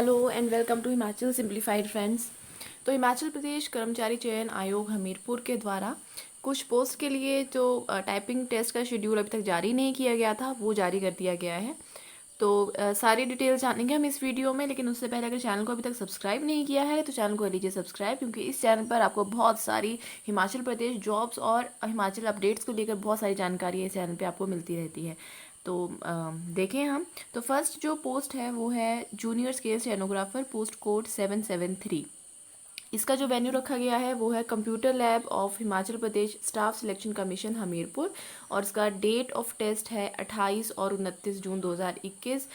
Hello and welcome to Himachal simplified friends. तो हिमाचल प्रदेश कर्मचारी चयन आयोग हमीरपुर के द्वारा कुछ पोस्ट के लिए जो टाइपिंग टेस्ट का शेड्यूल अभी तक जारी नहीं किया गया था वो जारी कर दिया गया है। तो सारी डिटेल्स जानेंगे हम इस वीडियो में, लेकिन उससे पहले अगर चैनल को अभी तक सब्सक्राइब नहीं किया है तो चैनल को कर लीजिए सब्सक्राइब, क्योंकि इस चैनल पर आपको बहुत सारी हिमाचल प्रदेश जॉब्स और हिमाचल अपडेट्स को लेकर बहुत सारी जानकारी इस चैनल पे आपको मिलती रहती है। तो देखें हम। तो फर्स्ट जो पोस्ट है वो है junior scale stenographer, post code 773। इसका जो वेन्यू रखा गया है वो है computer lab of Himachal Pradesh staff selection commission Hamirpur, और इसका डेट ऑफ टेस्ट है 28 और 29 जून 2021।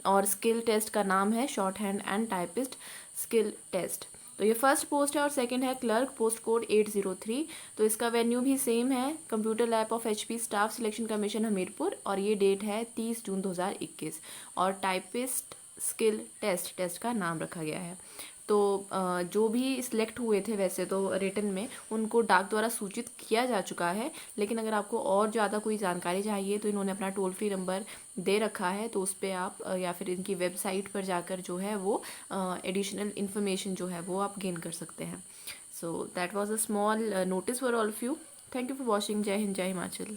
और स्किल टेस्ट का नाम है shorthand and typist skill test. तो ये फर्स्ट पोस्ट है। और सेकंड है क्लर्क, पोस्ट कोड 803। तो इसका वेन्यू भी सेम है, computer lab of HP staff selection commission Hamirpur, और ये डेट है 30 जून 2021। और टाइपिस्ट स्किल टेस्ट का नाम रखा गया है। तो जो भी सिलेक्ट हुए थे वैसे तो रिटन में उनको डाक द्वारा सूचित किया जा चुका है, लेकिन अगर आपको और ज़्यादा कोई जानकारी चाहिए तो इन्होंने अपना टोल फ्री नंबर दे रखा है, तो उस पर आप या फिर इनकी वेबसाइट पर जाकर जो है वो एडिशनल इन्फॉर्मेशन जो है वो आप गेन कर सकते हैं। So that was a small notice for all of you. Thank you for watching. जय हिंद, जय हिमाचल।